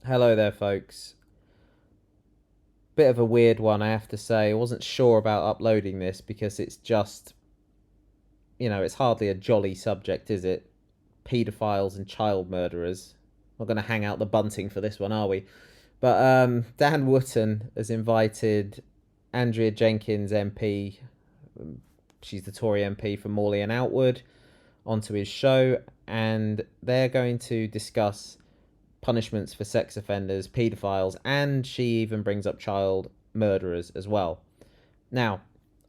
Hello there, folks. Bit of a weird one, I have to say. I wasn't sure about uploading this because it's just, it's hardly a jolly subject, is it? Paedophiles and child murderers. We're going to hang out the bunting for this one, are we? But Dan Wootton has invited Andrea Jenkyns MP, she's the Tory MP for Morley and Outwood, onto his show, and they're going to discuss punishments for sex offenders, paedophiles, and she even brings up child murderers as well. Now,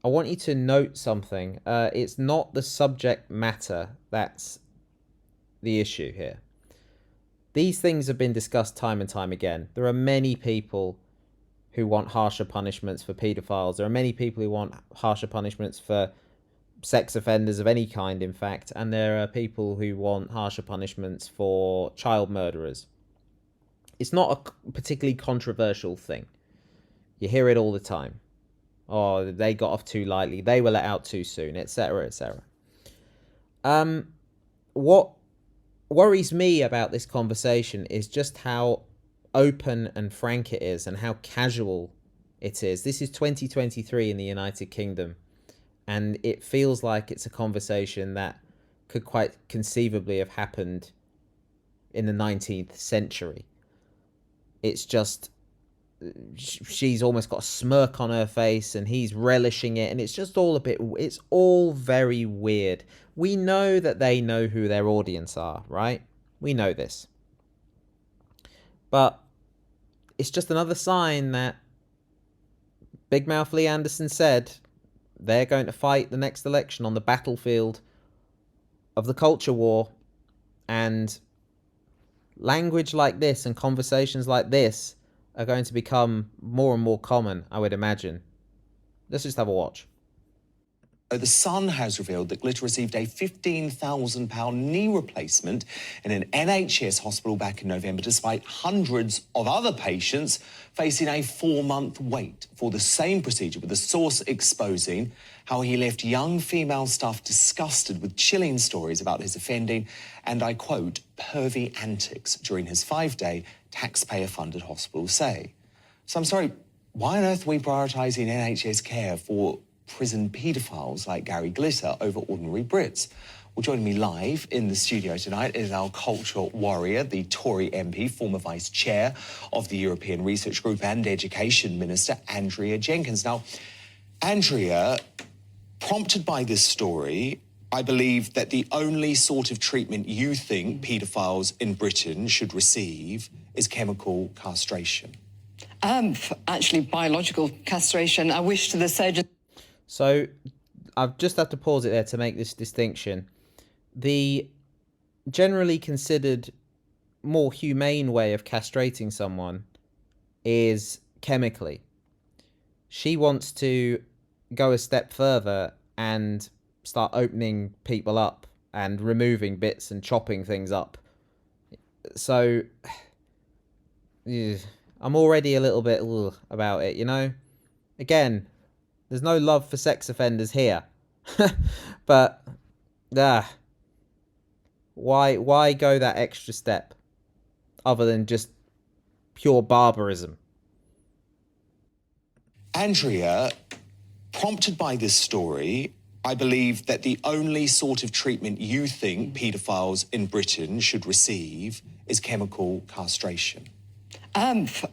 I want you to note something. It's not the subject matter that's the issue here. These things have been discussed time and time again. There are many people who want harsher punishments for paedophiles. There are many people who want harsher punishments for sex offenders of any kind, in fact, and there are people who want harsher punishments for child murderers. It's not a particularly controversial thing. You hear it all the time. Oh, they got off too lightly. They were let out too soon, etc., etc. What worries me about this conversation is just how open and frank it is and how casual it is. This is 2023 in the United Kingdom, and it feels like it's a conversation that could quite conceivably have happened in the 19th century. It's just, she's almost got a smirk on her face and he's relishing it, and it's just all it's all very weird. We know that they know who their audience are, right? We know this. But it's just another sign that Big Mouth Lee Anderson said they're going to fight the next election on the battlefield of the culture war, and language like this and conversations like this are going to become more and more common, I would imagine. Let's just have a watch. The Sun has revealed that Glitter received a £15,000 knee replacement in an NHS hospital back in November, despite hundreds of other patients facing a 4-month wait for the same procedure, with the source exposing how he left young female staff disgusted with chilling stories about his offending and, I quote, pervy antics during his 5-day taxpayer-funded hospital stay. So I'm sorry, why on earth are we prioritising NHS care for prison paedophiles like Gary Glitter over ordinary Brits? Well, joining me live in the studio tonight is our cultural warrior, the Tory MP, former Vice Chair of the European Research Group and Education Minister, Andrea Jenkyns. Now, Andrea, prompted by this story, I believe that the only sort of treatment you think paedophiles in Britain should receive is chemical castration. Actually, biological castration. I wish to the surgeon. So I've just had to pause it there to make this distinction. The generally considered more humane way of castrating someone is chemically. She wants to go a step further and start opening people up and removing bits and chopping things up. So I'm already a little bit about it, you know? Again, there's no love for sex offenders here. But why go that extra step other than just pure barbarism? Andrea, prompted by this story, I believe that the only sort of treatment you think paedophiles in Britain should receive is chemical castration.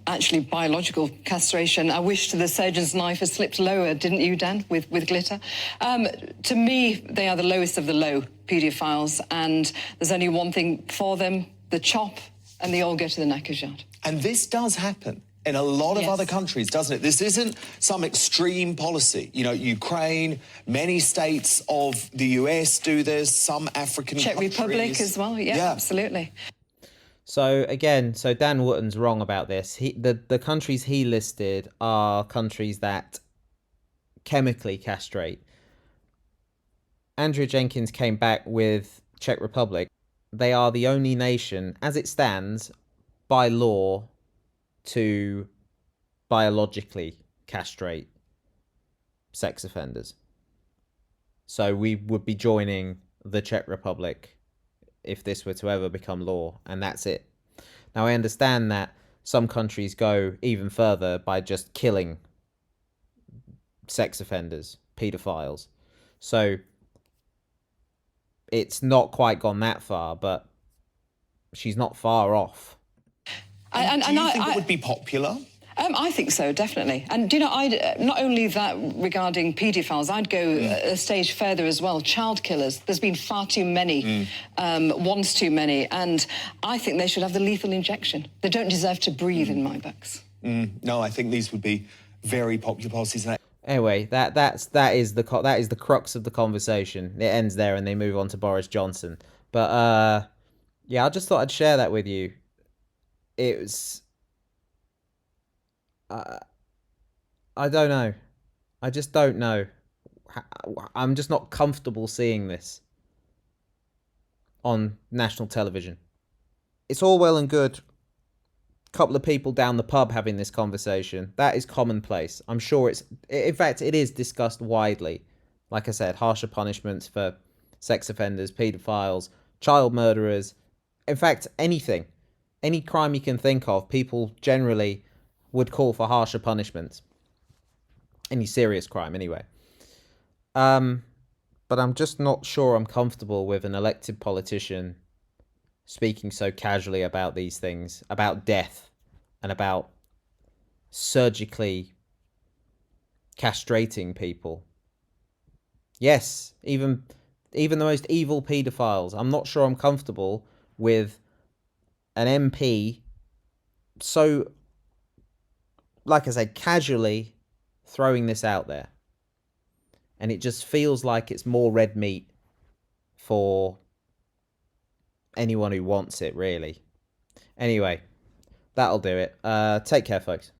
Actually, biological castration. I wish to the surgeon's knife had slipped lower, didn't you, Dan, with Glitter? To me, they are the lowest of the low paedophiles, and there's only one thing for them: the chop, and they all go to the knackers yard. And this does happen in a lot of other countries, doesn't it? This isn't some extreme policy. You know, Ukraine, many states of the US do this, some African Czech countries. Republic as well, yeah, absolutely. So again, Dan Wootton's wrong about this. The countries he listed are countries that chemically castrate. Andrea Jenkyns came back with Czech Republic. They are the only nation, as it stands, by law, to biologically castrate sex offenders. So we would be joining the Czech Republic if this were to ever become law, and that's it. Now, I understand that some countries go even further by just killing sex offenders, paedophiles. So it's not quite gone that far, but she's not far off. Do you think it would be popular? I think so, definitely. And, you know, not only that regarding paedophiles, I'd go a stage further as well. Child killers. There's been far too many, once too many, and I think they should have the lethal injection. They don't deserve to breathe in my books. No, I think these would be very popular policies. Anyway, that is the crux of the conversation. It ends there, and they move on to Boris Johnson. But yeah, I just thought I'd share that with you. It was. I don't know. I just don't know. I'm just not comfortable seeing this on national television. It's all well and good. Couple of people down the pub having this conversation. That is commonplace. I'm sure in fact, it is discussed widely. Like I said, harsher punishments for sex offenders, paedophiles, child murderers. In fact, anything. Any crime you can think of, people generally would call for harsher punishments. Any serious crime, anyway. But I'm just not sure I'm comfortable with an elected politician speaking so casually about these things, about death, and about surgically castrating people. Yes, even the most evil paedophiles. I'm not sure I'm comfortable with an MP so, like I said, casually throwing this out there. And it just feels like it's more red meat for anyone who wants it, really. Anyway, that'll do it. Take care, folks.